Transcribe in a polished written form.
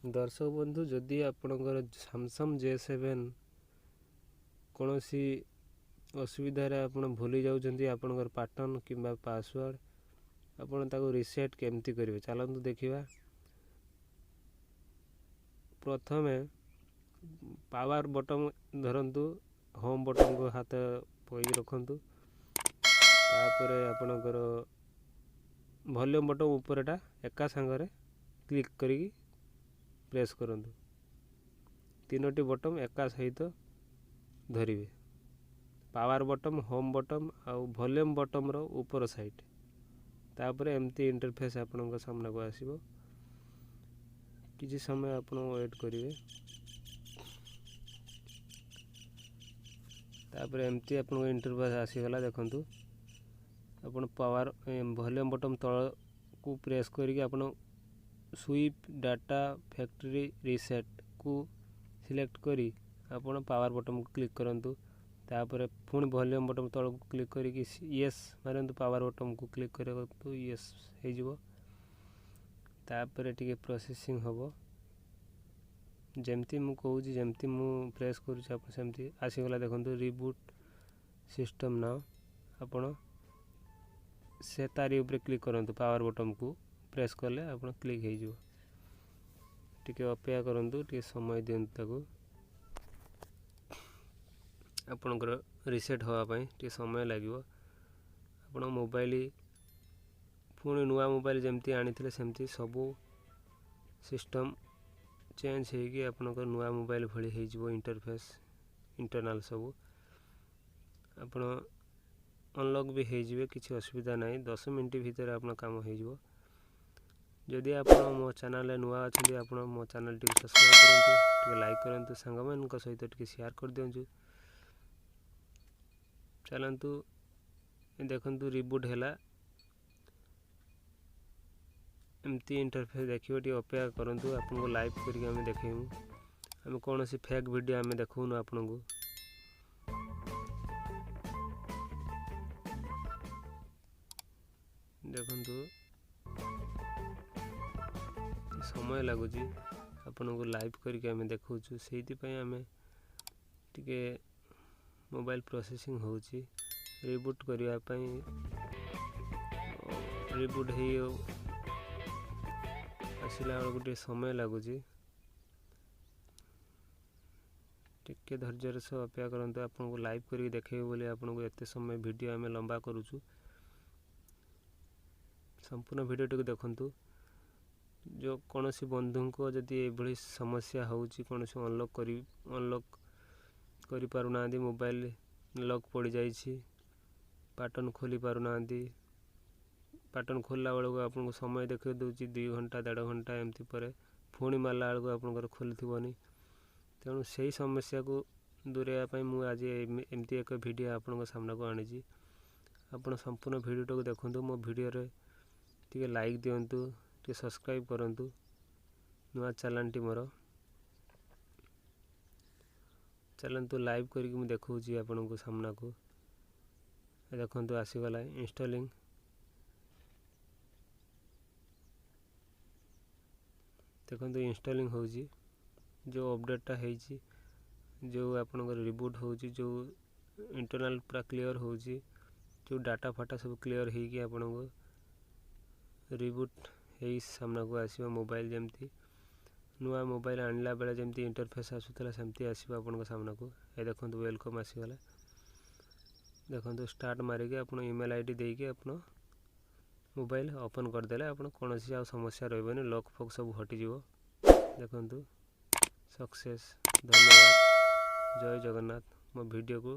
दर्शक बंधु जदि आपणकर सैमसंग J7 कौन सी असुविधा आप भूली जाऊँगी आपणकर पैटर्न कि पासवर्ड आपन ताको रिसेट केमती करेंगे चलतु देखा। प्रथम पावर बटन धरतु होम बटन को हाथ पकड़ रखु तापर आपणकर वॉल्यूम बटन उपरटा एका सांगरे क्लिक करी प्रेस करंतु तीनोटी बटन एका सहित धरिवे पावर बटन होम बटन आउ वॉल्यूम बटन रो ऊपर साइड तापर एमती इंटरफेस आपन सामना को आसीबो किसी समय आपन वेट करिवे तापर एमती आपन इंटरफेस आसीगला देखंतु आपन पावर वॉल्यूम बटन तळ को प्रेस करिके आपन स्वीप डाटा फैक्ट्री रिसेट को सिलेक्ट करी आपन पावर बटन को क्लिक करंतु तापर पुणी वॉल्यूम बटन तळ को क्लिक करिके यस मारंतु पावर बटन को क्लिक करंतु यस हे जिवो तापर टिके प्रोसेसिंग होबो जेमती मु कहूची जेमती मु प्रेस करूची आपन सेमती आसीगला देखंतु रिबूट सिस्टम नाउ आपन से तारी ऊपर क्लिक करंतु पावर बटन को प्रेस करले आपन क्लिक हे जिवो टिके अपेक्षा करंतु टिके समय दियंतु ताको आपनकर रिसेट होवा पई टिके समय लागिवो आपन मोबाइल पुणी नुआ मोबाइल जेमती आनिथिले सेमती सबु सिस्टम चेंज हेगी आपनकर नुआ मोबाइल भली हे जिवो इंटरफेस इंटरनल सबु आपन अनलॉक भी हे जिवे किछि असुविधा नाही 10 मिनिट भीतर आपन काम हे जिवो जदि आप मो चैनल नुआ अच्छे आप मो चैनल टी सब्सक्राइब करूँ लाइक करूँ सांग मान सहित टी शेयर कर दिंचु चलतु देखु रिबूट है एमती इंटरफेस देखिए टी अपेक्षा करूँ आपको लाइव करके आम देखू आम कौन सी फेक वीडियो आम देखूनु आपन को देखु समय लगुच आपन को लाइव करके आम देखु से आम टिके मोबाइल प्रोसेसिंग होची रिबूट करने रिबूट हो आसला गोटे समय लगुच टिके धैर्य सह अपेक्षा करते आपन को लाइव करके देखे बोले आपन को एते समय वीडियो आम लंबा करूचु संपूर्ण वीडियो टी देखंतु जो कौन सी बंधु को जदि ये समस्या होची कौन सी अनलॉक करि पारुना मोबाइल लॉक पड़ जाइछि पैटर्न खोली पारुना पैटर्न खोलला बेल को आपन को समय देखे दूची 2 घंटा 1.5 घंटा एमती पर पुणी मारला बेल को आपन खोलथिबनी तेणु से समस्या को दूरेया पई मु आज एमती एक वीडियो आपन को सामना को आनिछि आपन संपूर्ण वीडियो को देखंतु मो वीडियो रे टिके लाइक दियंतु टिके सब्सक्राइब करंतु नुआ चैनल टी मोर चलतु लाइव करके मुझे देखा आपन को सामना को देखु आसीगला इंस्टॉलिंग देखो इंस्टॉलिंग होजी जो अपडेटा है जो आपन रिबूट होजी जो इंटरनल पूरा क्लियर होजी जो डाटा फाटा सब क्लियर है कि आपन को रिबूट है सामना को आसीबा मोबाइल जमती नुआ मोबाइल आनला बेले जमती इंटरफेस आसुतला सेमती आसीबा आपन को सामना को ए देखो वेलकम आसीगला देखो स्टार्ट मारिके आपन ईमेल आईडी देके आपन मोबाइल ओपन कर देले आपन कौन सी समस्या रहबनी लॉक फॉक सब हटि जीवो देखंतु सक्सेस धन्यवाद जय जगन्नाथ मो वीडियो को